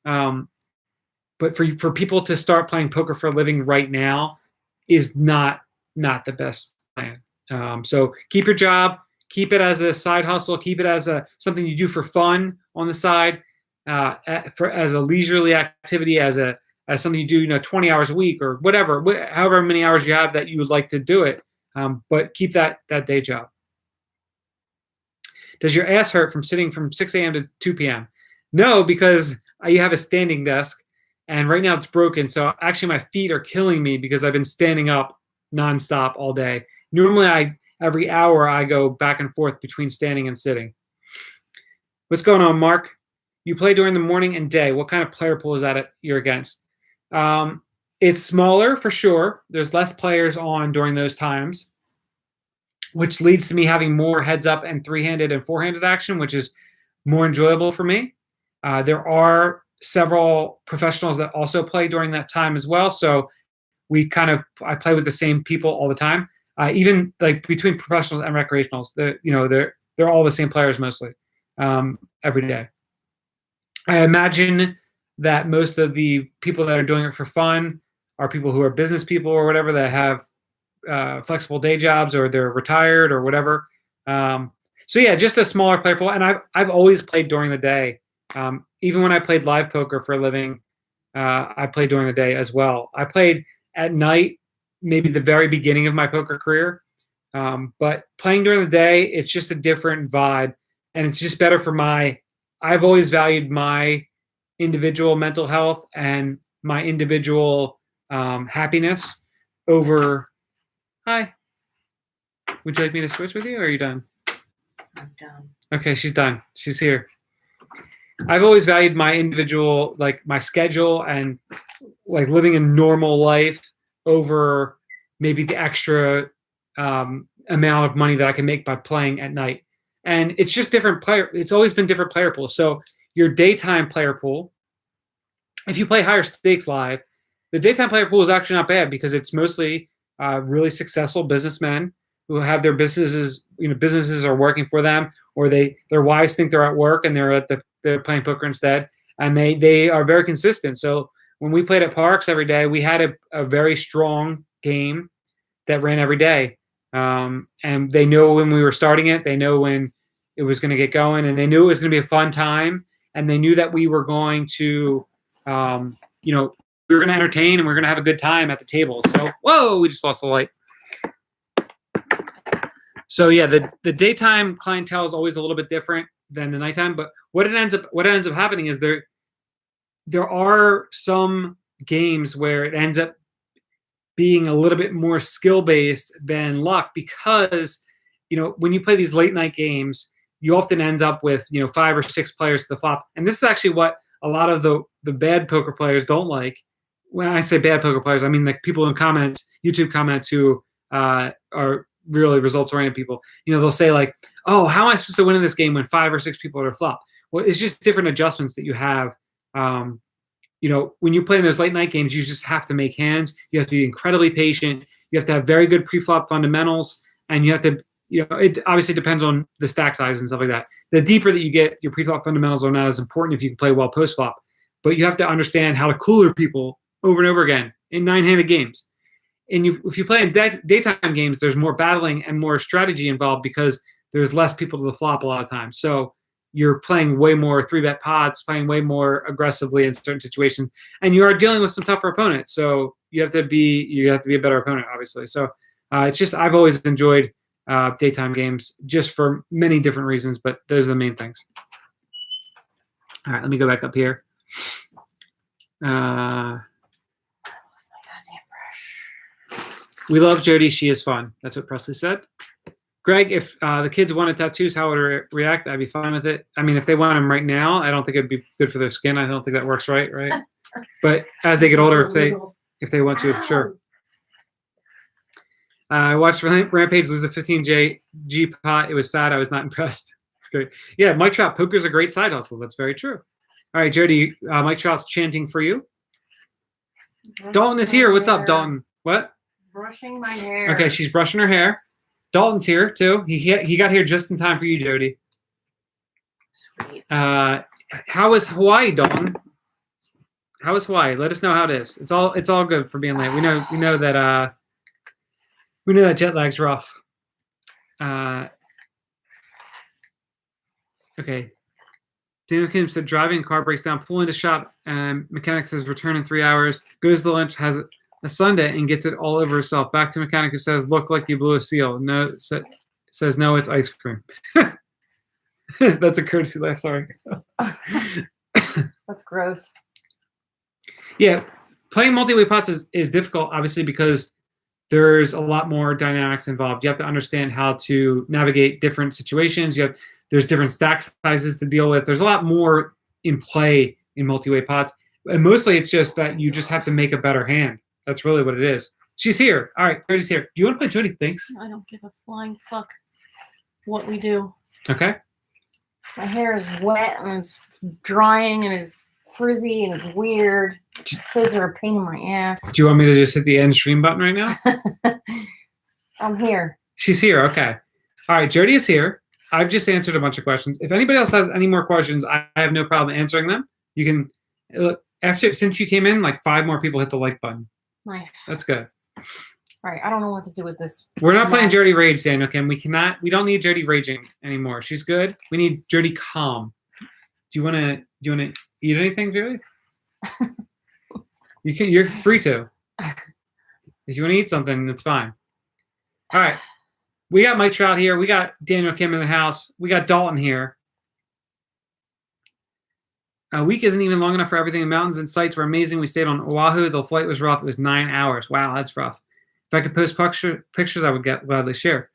But for people to start playing poker for a living right now is not the best plan. So keep your job, keep it as a side hustle, keep it as something you do for fun on the side, as a leisurely activity, as something you do, 20 hours a week or whatever, however many hours you have that you would like to do it. But keep that day job. Does your ass hurt from sitting from 6 a.m. to 2 p.m.? No, because you have a standing desk. And right now it's broken. So actually my feet are killing me because I've been standing up nonstop all day. Normally every hour I go back and forth between standing and sitting. What's going on, Mark? You play during the morning and day. What kind of player pool is that you're against? It's smaller for sure. There's less players on during those times, which leads to me having more heads up and three-handed and four-handed action, which is more enjoyable for me. There are several professionals that also play during that time as well. So I play with the same people all the time. Even like between professionals and recreationals, they're all the same players mostly every day. I imagine that most of the people that are doing it for fun are people who are business people or whatever that have flexible day jobs or they're retired or whatever. So yeah, just a smaller player pool. And I've always played during the day. Even when I played live poker for a living, I played during the day as well. I played at night, maybe the very beginning of my poker career. But playing during the day, it's just a different vibe. And it's just better for I've always valued my individual mental health and my individual happiness over. Hi. Would you like me to switch with you or are you done? I'm done. Okay, she's done. She's here. I've always valued my individual, like my schedule and like living a normal life over maybe the extra amount of money that I can make by playing at night. And it's just different player. It's always been different player pools. So your daytime player pool, if you play higher stakes live, the daytime player pool is actually not bad because it's mostly really successful businessmen who have their businesses, businesses are working for them, or their wives think they're at work and they're playing poker instead, and they are very consistent. So when we played at Parks every day, we had a very strong game that ran every day, and they know when we were starting it, they know when it was going to get going, and they knew it was going to be a fun time, and they knew that we were going to, we were going to entertain and we were going to have a good time at the table. So whoa, we just lost the light. So yeah, the daytime clientele is always a little bit different than the nighttime. But what ends up happening is there are some games where it ends up being a little bit more skill based than luck because when you play these late night games, you often end up with 5 or 6 players to the flop, and this is actually what a lot of the bad poker players don't like. When I say bad poker players, I mean like people in comments, YouTube comments who are really results-oriented people. They'll say like, "Oh, how am I supposed to win in this game when 5 or 6 people are to flop?" Well, it's just different adjustments that you have. When you play in those late night games, you just have to make hands. You have to be incredibly patient. You have to have very good pre-flop fundamentals, and you have to. It obviously depends on the stack size and stuff like that. The deeper that you get, your pre-flop fundamentals are not as important if you can play well post-flop. But you have to understand how to cooler people over and over again in 9-handed games. And if you play in daytime games, there's more battling and more strategy involved because there's less people to the flop a lot of times. So you're playing way more 3-bet pots, playing way more aggressively in certain situations, and you are dealing with some tougher opponents. So you have to be a better opponent, obviously. So it's just I've always enjoyed daytime games, just for many different reasons, but those are the main things. All right, let me go back up here. I lost my goddamn brush. We love Jody. She is fun. That's what Presley said. Greg, if the kids wanted tattoos, how would I react? I'd be fine with it. I mean, if they want them right now, I don't think it'd be good for their skin. I don't think that works right? But as they get older, if they want to, sure. I watched Rampage lose a 15G pot. It was sad. I was not impressed. It's great. Yeah, Mike Trout, poker's a great side hustle. That's very true. All right, Jody, Mike Trout's chanting for you. Dalton is here. What's up, Dalton? What? Brushing my hair. Okay, she's brushing her hair. Dalton's here, too. He got here just in time for you, Jody. Sweet. How is Hawaii, Dalton? How is Hawaii? Let us know how it is. It's all good for being late. We know that jet lag's rough. Okay. Daniel Kim said driving, car breaks down, pull into shop, and mechanic says return in 3 hours. Goes to lunch, has a sundae, and gets it all over herself. Back to mechanic who says, look like you blew a seal. No, says no, it's ice cream. That's a courtesy laugh, sorry. That's gross. Yeah, playing multi-way pots is difficult, obviously, because there's a lot more dynamics involved. You have to understand how to navigate different situations. There's different stack sizes to deal with. There's a lot more in play in multi-way pots. And mostly it's just that you just have to make a better hand. That's really what it is. She's here. All right, Jody's here. Do you want to play Jody Thinks? I don't give a flying fuck what we do. Okay. My hair is wet and it's drying and it's frizzy and it's weird. Kids are a pain in my ass. Do you want me to just hit the end stream button right now? I'm here. She's here. Okay. All right, Jody is here. I've just answered a bunch of questions. If anybody else has any more questions, I have no problem answering them. You can look since you came in, like 5 more people hit the like button. Nice. That's good. All right, I don't know what to do with this. We're not playing Jody Rage, Daniel Kim. We don't need Jody raging anymore. She's good. We need Jody calm. Do you wanna eat anything, Jody? You're free to. If you want to eat something, that's fine. All right. We got Mike Trout here. We got Daniel Kim in the house. We got Dalton here. A week isn't even long enough for everything. The mountains and sights were amazing. We stayed on Oahu. The flight was rough. It was 9 hours. Wow, that's rough. If I could post pictures, I would gladly share.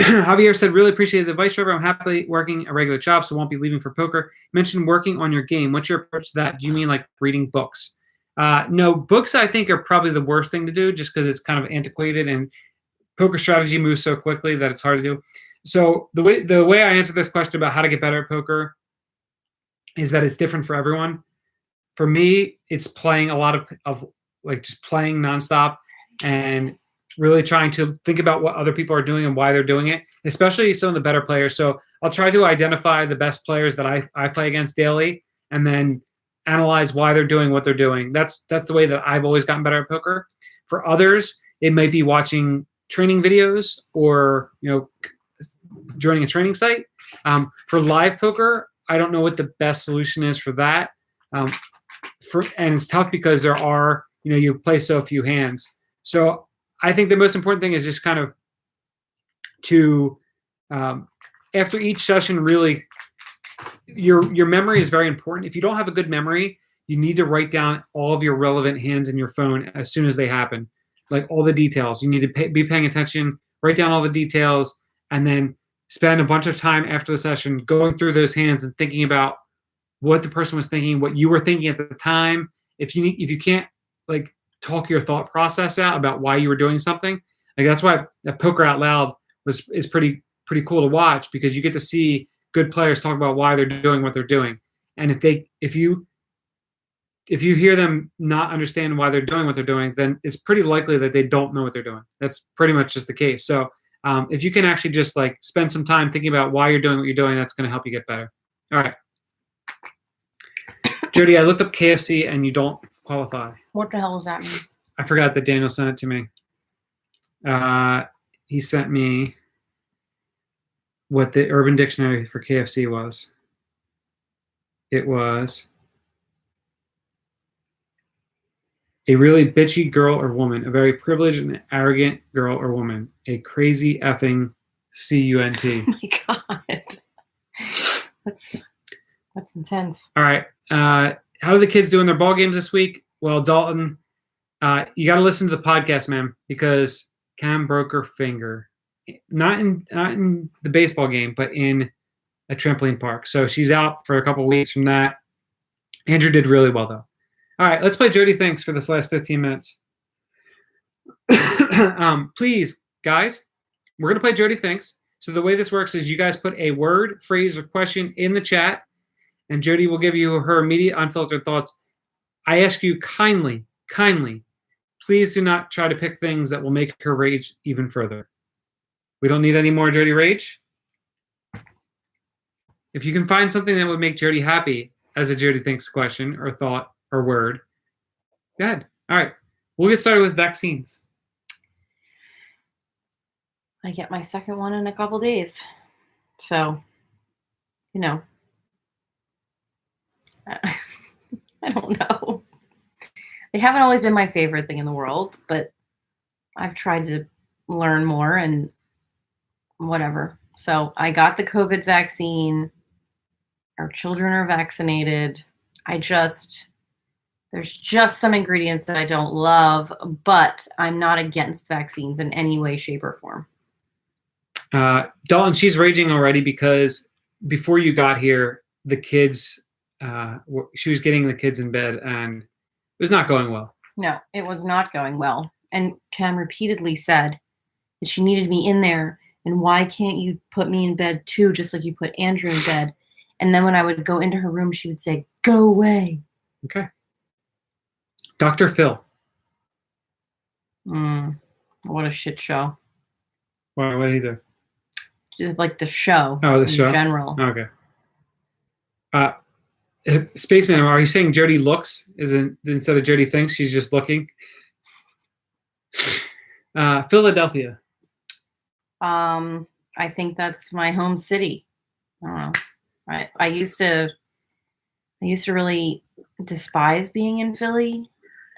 Javier said, really appreciate the advice, Trevor. I'm happily working a regular job, so won't be leaving for poker. You mentioned working on your game. What's your approach to that? Do you mean like reading books? No, books I think are probably the worst thing to do just because it's kind of antiquated and poker strategy moves so quickly that it's hard to do. So the way I answer this question about how to get better at poker is that it's different for everyone. For me, it's playing a lot of like just playing nonstop and really trying to think about what other people are doing and why they're doing it, especially some of the better players. So I'll try to identify the best players that I play against daily and then analyze why they're doing what they're doing. That's the way that I've always gotten better at poker. For others, it might be watching training videos or joining a training site. For live poker, I don't know what the best solution is for that. And it's tough because there are you play so few hands. So I think the most important thing is just kind of to after each session, really your memory is very important. If you don't have a good memory, you need to write down all of your relevant hands in your phone as soon as they happen, like all the details. You need to be paying attention, write down all the details, and then spend a bunch of time after the session going through those hands and thinking about what the person was thinking, what you were thinking at the time. If you can't like talk your thought process out about why you were doing something, like that's why Poker Out Loud is pretty cool to watch, because you get to see good players talk about why they're doing what they're doing. And if you hear them not understand why they're doing what they're doing, then it's pretty likely that they don't know what they're doing. That's pretty much just the case. So if you can actually just like spend some time thinking about why you're doing what you're doing, that's going to help you get better. All right. Jody, I looked up KFC and you don't qualify. What the hell does that mean? I forgot that Daniel sent it to me. He sent me what the Urban Dictionary for KFC was. It was a really bitchy girl or woman, a very privileged and arrogant girl or woman, a crazy effing C-U-N-T. Oh my God. That's intense. All right. How are the kids doing their ball games this week? Well, Dalton, you got to listen to the podcast, man, because Cam broke her finger. Not in the baseball game, but in a trampoline park. So she's out for a couple weeks from that. Andrew did really well, though. All right, let's play Jody Thinks for this last 15 minutes. Please, guys, we're going to play Jody Thinks. So the way this works is you guys put a word, phrase, or question in the chat, and Jody will give you her immediate unfiltered thoughts. I ask you kindly, please do not try to pick things that will make her rage even further. We don't need any more Jody rage. If you can find something that would make Jody happy as a Jody Thinks question or thought or word, go ahead. All right. We'll get started with vaccines. I get my second one in a couple days. So, you know, I don't know. They haven't always been my favorite thing in the world, but I've tried to learn more and whatever. So I got the COVID vaccine. Our children are vaccinated. There's just some ingredients that I don't love, but I'm not against vaccines in any way, shape, or form. Dalton, she's raging already because before you got here, the kids, she was getting the kids in bed and it was not going well. No, it was not going well. And Cam repeatedly said that she needed me in there. And why can't you put me in bed too, just like you put Andrew in bed? And then when I would go into her room, she would say, "Go away." Okay. Dr. Phil. What a shit show. What did he do? Just like the show. Oh, the in show? general. Okay. Spaceman, are you saying Jody looks instead of Jody thinks? She's just looking. Philadelphia. I think that's my home city. I don't know. I used to really despise being in Philly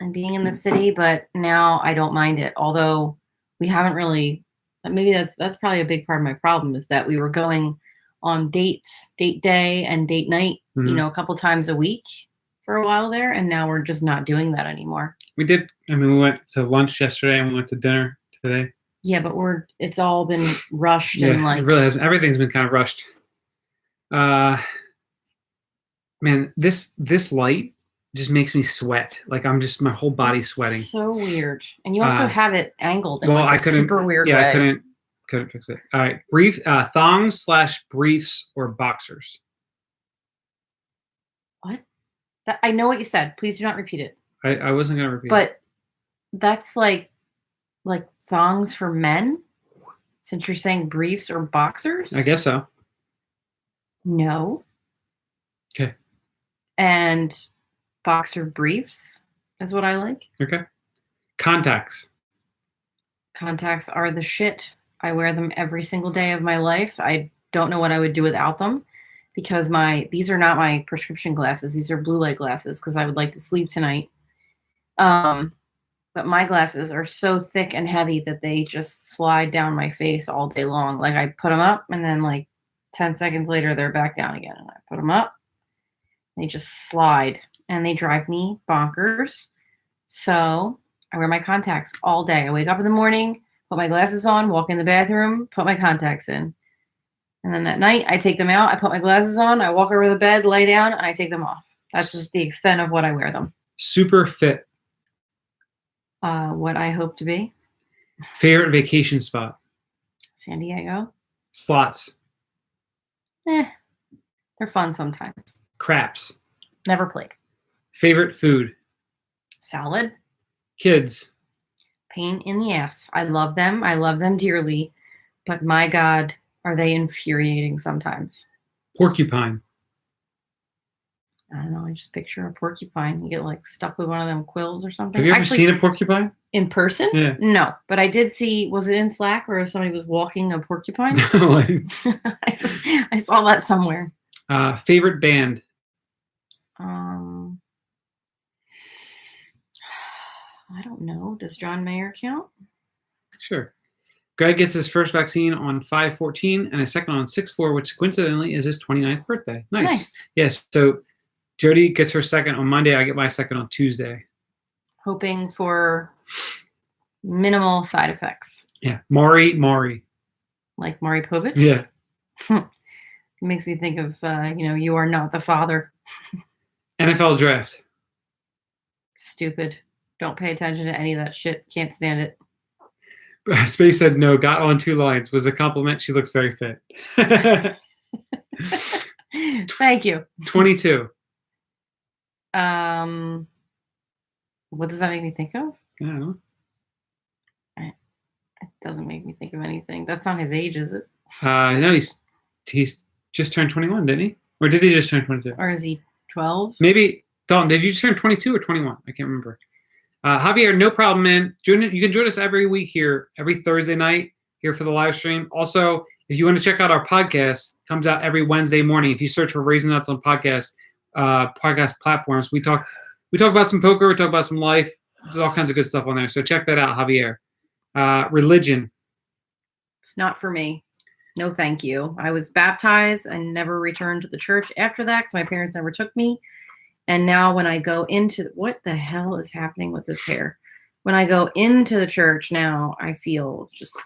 and being in the city, but now I don't mind it. Although we haven't really, maybe that's probably a big part of my problem is that we were going on dates, date day and date night, a couple times a week for a while there. And now we're just not doing that anymore. We did. We went to lunch yesterday and we went to dinner today. Yeah, but it's all been rushed and like. It really has. Everything's been kind of rushed. Man, this light just makes me sweat. Like my whole body's sweating. So weird. And you also have it angled in I couldn't, super weird way. Yeah, I couldn't fix it. All right. Thongs / briefs or boxers. What? I know what you said. Please do not repeat it. I wasn't gonna repeat it. But that's like thongs for men? Since you're saying briefs or boxers? I guess so. No. Okay. And boxer briefs is what I like. Okay. Contacts. Contacts are the shit. I wear them every single day of my life. I don't know what I would do without them because these are not my prescription glasses. These are blue light glasses because I would like to sleep tonight. But my glasses are so thick and heavy that they just slide down my face all day long. Like I put them up and then like 10 seconds later, they're back down again. And I put them up. They just slide and they drive me bonkers. So I wear my contacts all day. I wake up in the morning, put my glasses on, walk in the bathroom, put my contacts in. And then at night, I take them out. I put my glasses on. I walk over to the bed, lay down, and I take them off. That's just the extent of what I wear them. Super fit. What I hope to be. Favorite vacation spot? San Diego. Slots. They're fun sometimes. Craps. Never played. Favorite food? Salad. Kids. Pain in the ass. I love them. I love them dearly. But my God, are they infuriating sometimes. Porcupine. I don't know. I just picture a porcupine. You get like stuck with one of them quills or something. Have you ever seen a porcupine? In person? Yeah. No, but I did see, was it in Slack where somebody was walking a porcupine? No, I didn't. I saw that somewhere. Favorite band? I don't know. Does John Mayer count? Sure. Greg gets his first vaccine on 5/14 and a second on 6/4, which coincidentally is his 29th birthday. Nice. Yes. So Jody gets her second on Monday. I get my second on Tuesday. Hoping for minimal side effects. Yeah. Maury. Like Maury Povich? Yeah. It makes me think of, You Are Not the Father. NFL draft. Stupid. Don't pay attention to any of that shit. Can't stand it. Space said no, got on 2 lines. Was a compliment. She looks very fit. Thank you. 22. What does that make me think of? I don't know. It doesn't make me think of anything. That's not his age, is it? No, he's just turned 21, didn't he? Or did he just turn 22? Or is he 12? Maybe. Dalton, did you just turn 22 or 21? I can't remember. Javier, no problem, man. You can join us every week here, every Thursday night here for the live stream. Also, if you want to check out our podcast, it comes out every Wednesday morning. If you search for Raising Nuts on podcast platforms, we talk about some poker, we talk about some life. There's all kinds of good stuff on there. So check that out, Javier. Religion. It's not for me. No, thank you. I was baptized and never returned to the church after that because my parents never took me. And now when I go into what the hell is happening with this hair? When I go into the church now, I feel just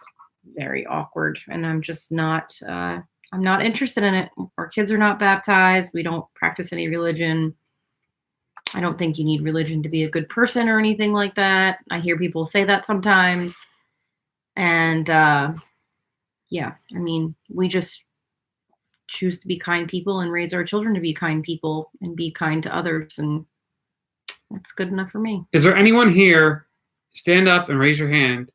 very awkward, and I'm just not. I'm not interested in it. Our kids are not baptized. We don't practice any religion. I don't think you need religion to be a good person or anything like that. I hear people say that sometimes, and we just choose to be kind people and raise our children to be kind people and be kind to others, and that's good enough for me. Is there anyone here? Stand up and raise your hand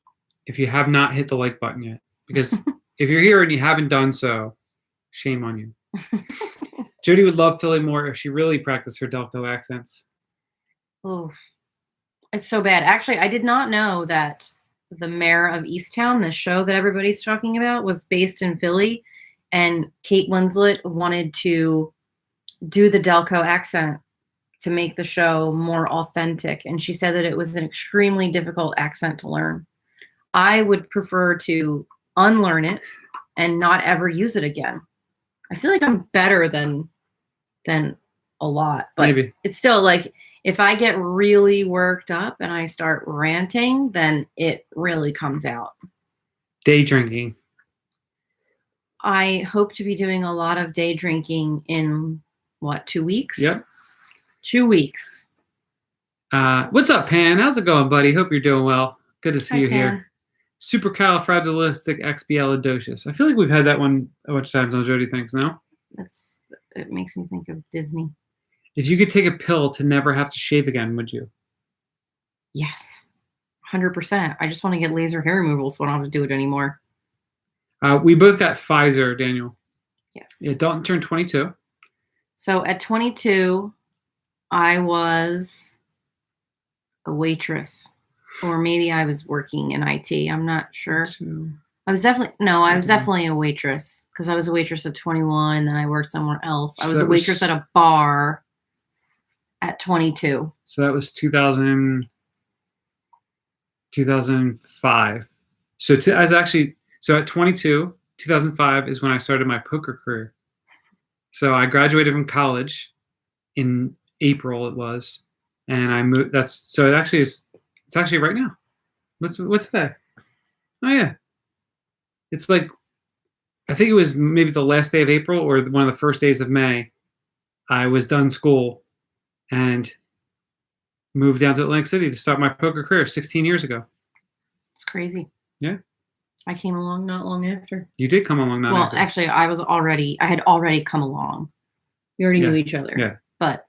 if you have not hit the like button yet, because if you're here and you haven't done so, shame on you. Jody would love Philly more if she really practiced her Delco accents. Oh, it's so bad. Actually, I did not know that the Mayor of Easttown, the show that everybody's talking about, was based in Philly. And Kate Winslet wanted to do the Delco accent to make the show more authentic. And she said that it was an extremely difficult accent to learn. I would prefer to unlearn it and not ever use it again. I feel like I'm better than a lot. But Maybe. It's still like if I get really worked up and I start ranting, then it really comes out. Day drinking. I hope to be doing a lot of day drinking in, 2 weeks? Yep. 2 weeks. What's up, Pan? How's it going, buddy? Hope you're doing well. Good to see you Pan. here. Supercalifragilisticexpialidocious. I feel like we've had that one a bunch of times on Jody Thinks, no? It makes me think of Disney. If you could take a pill to never have to shave again, would you? Yes. 100%. I just want to get laser hair removal so I don't have to do it anymore. We both got Pfizer, Daniel. Yes. Yeah, Dalton turned 22. So at 22, I was a waitress, or maybe I was working in IT. I'm not sure. I was definitely a waitress because I was a waitress at 21 and then I worked somewhere else. I was a waitress at a bar at 22. So that was 2005. So at 22, 2005 is when I started my poker career. So I graduated from college in April, it was, and I moved. It's actually right now. What's today? Oh yeah, it's like I think it was maybe the last day of April or one of the first days of May. I was done school and moved down to Atlantic City to start my poker career 16 years ago. It's crazy. Yeah. I came along not long after. You did come along not after. Well, actually, I had already come along. We already knew each other. Yeah. But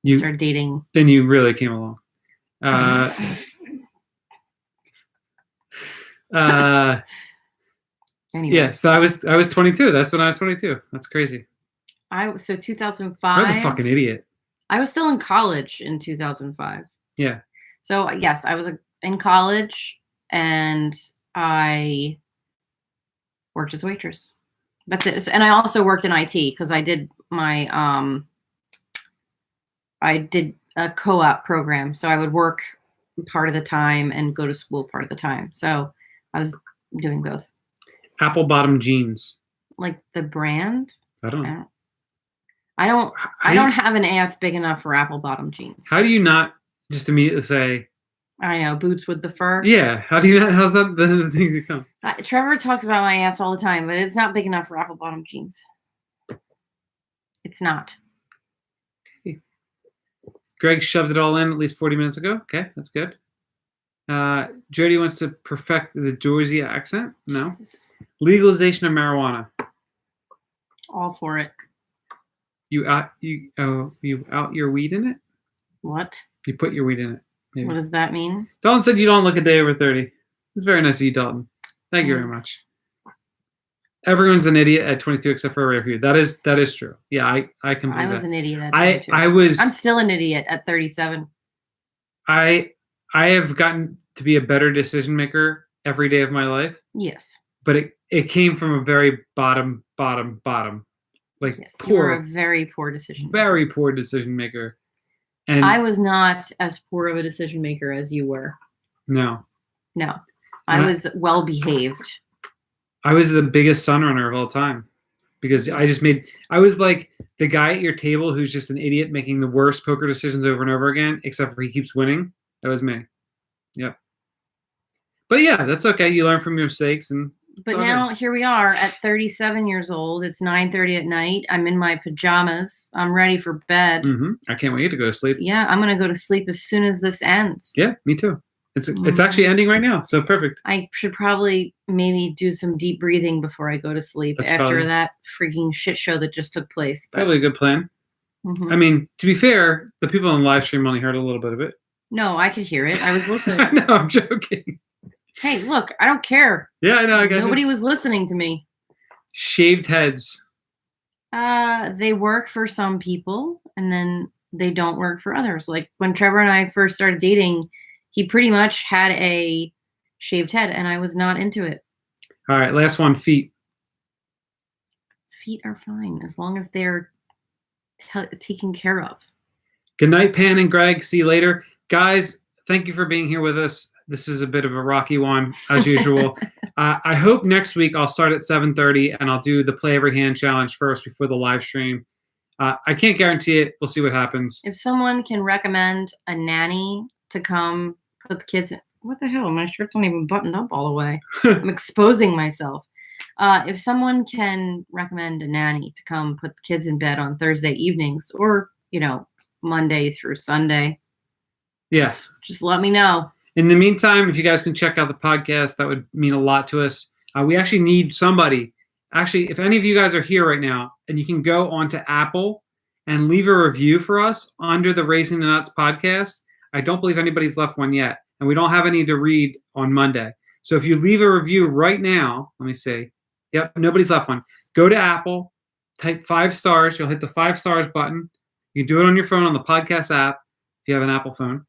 you started dating. Then you really came along. Anyway. Yeah, so I was 22. That's when I was 22. That's crazy. 2005. I was a fucking idiot. I was still in college in 2005. Yeah. So yes, I was in college and I worked as a waitress. That's it. And I also worked in IT because I did my I did a co-op program. So I would work part of the time and go to school part of the time. So I was I'm doing both. Apple bottom jeans. Like the brand. I don't know. I don't How I do you- don't have an ass big enough for apple bottom jeans. How do you not just immediately say, I know, boots with the fur. yeah? How do you not? How's that the thing to come? Trevor talks about my ass all the time, but it's not big enough for apple bottom jeans. It's not. Greg shoved it all in at least 40 minutes ago. Okay, that's good. Jody wants to perfect the Jersey accent. No. Jesus. Legalization of marijuana. All for it. You out your weed in it? What? You put your weed in it. Maybe. What does that mean? Dalton said you don't look a day over 30. It's very nice of you, Dalton. Thank you very much. Everyone's an idiot at 22 except for a few. That is true. Yeah, I can believe I was that. an idiot at 22. I'm still an idiot at 37. I have gotten to be a better decision maker every day of my life, Yes. but it came from a very bottom. Like Yes. You were a poor, very poor decision maker. very poor decision maker. And I was not as poor of a decision maker as you were. no. No. I was well behaved. I was the biggest sunrunner of all time because I was like the guy at your table who's just an idiot making the worst poker decisions over and over again, except for he keeps winning. That was me. Yep. But yeah, that's okay. You learn from your mistakes. But now here we are at 37 years old. It's 9:30 at night. I'm in my pajamas. I'm ready for bed. I can't wait to go to sleep. Yeah, I'm going to go to sleep as soon as this ends. Yeah, me too. It's actually ending right now, so perfect. I should probably maybe do some deep breathing before I go to sleep after that freaking shit show that just took place. But, probably a good plan. I mean, to be fair, the people on the live stream only heard a little bit of it. No, I could hear it. I was listening. No, I'm joking. Hey, look, I don't care. Yeah, I know. I guess nobody was listening to me. Shaved heads. They work for some people, and then they don't work for others. Like when Trevor and I first started dating, he pretty much had a shaved head, and I was not into it. All right, last one, feet. Feet are fine as long as they're taken care of. Good night, Pan and Greg. See you later. Guys, thank you for being here with us. This is a bit of a rocky one, as usual. I hope next week I'll start at 7:30, and I'll do the Play Every Hand challenge first before the live stream. I can't guarantee it. We'll see what happens. If someone can recommend a nanny to come put the kids in. What the hell? My shirt's not even buttoned up all the way. I'm exposing myself. If someone can recommend a nanny to come put the kids in bed on Thursday evenings or, Monday through Sunday. Yeah. Just let me know. In the meantime, if you guys can check out the podcast, that would mean a lot to us. We actually need somebody. Actually, if any of you guys are here right now and you can go onto Apple and leave a review for us under the Raising the Nuts podcast. I don't believe anybody's left one yet. And we don't have any to read on Monday. So if you leave a review right now, let me see. Yep, nobody's left one. Go to Apple, type 5 stars. You'll hit the 5 stars button. You can do it on your phone on the podcast app if you have an Apple phone.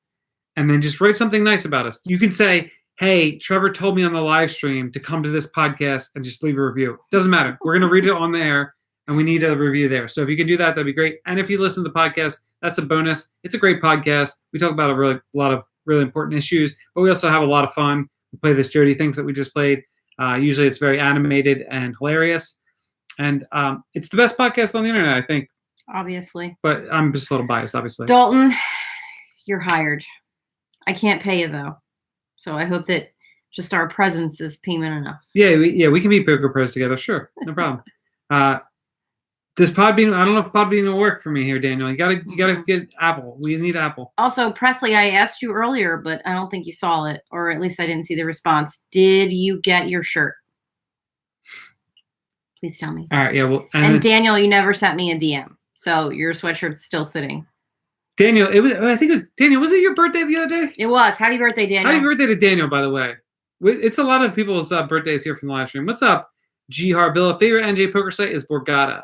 And then just write something nice about us. You can say, hey, Trevor told me on the live stream to come to this podcast, and just leave a review. Doesn't matter. We're going to read it on the air, and we need a review there. So if you can do that, that'd be great. And if you listen to the podcast, that's a bonus. It's a great podcast. We talk about a lot of really important issues, but we also have a lot of fun. We play this Jody Thinks that we just played. Usually it's very animated and hilarious. And it's the best podcast on the internet, I think. Obviously. But I'm just a little biased, obviously. Dalton, you're hired. I can't pay you, though. So I hope that just our presence is payment enough. Yeah, we can be poker pros together. Sure, no problem. Does Podbean? I don't know if Podbean will work for me here, Daniel. You gotta get Apple. We need Apple. Also, Presley, I asked you earlier, but I don't think you saw it, or at least I didn't see the response. Did you get your shirt? Please tell me. All right, yeah. Well, and Daniel, you never sent me a DM, so your sweatshirt's still sitting. Daniel, I think it was Daniel. Was it your birthday the other day? It was. Happy birthday, Daniel. Happy birthday to Daniel, by the way. It's a lot of people's birthdays here from the live stream. What's up, G. Harvilla? Favorite NJ poker site is Borgata.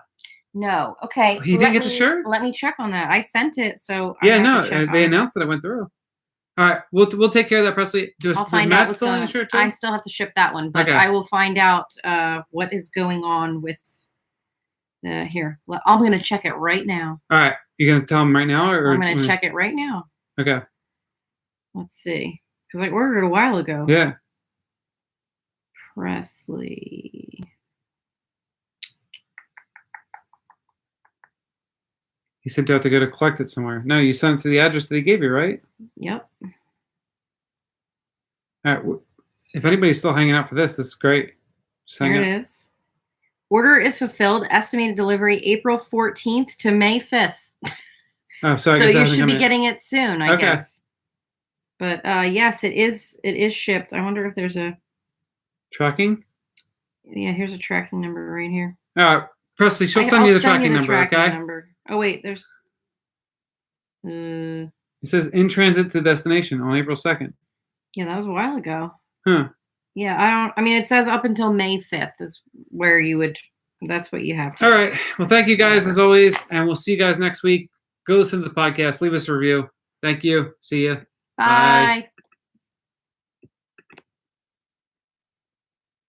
No. Okay. He didn't get the shirt? Let me check on that. I sent it, so yeah, no. They announced that it went through. All right, we'll take care of that, Presley. I'll find out what's still going on the shirt too? I still have to ship that one, but I will find out what is going on with here. I'm going to check it right now. All right. You're going to tell him right now? Or I'm going to check it right now. Okay. Let's see. Because I ordered it a while ago. Yeah. Presley. You sent out to go to collect it somewhere. No, you sent it to the address that he gave you, right? Yep. All right. If anybody's still hanging out for this is great. Just hang Here out. it is. Order is fulfilled. Estimated delivery April 14th to May 5th. Oh, so I So guess it you hasn't should come be yet. getting it soon, I Okay. guess. But yes, it is shipped. I wonder if there's a Tracking? here's a tracking number right here. All right. Presley, she'll send I'll you the send tracking number, okay? number. Oh wait, there's It says in transit to destination on April 2nd. yeah, that was a while ago. Huh. Yeah, it says up until May 5th is where you would that's what you have to. All right. Well, thank you guys as always, and we'll see you guys next week. Go listen to the podcast. Leave us a review. Thank you. See ya. Bye.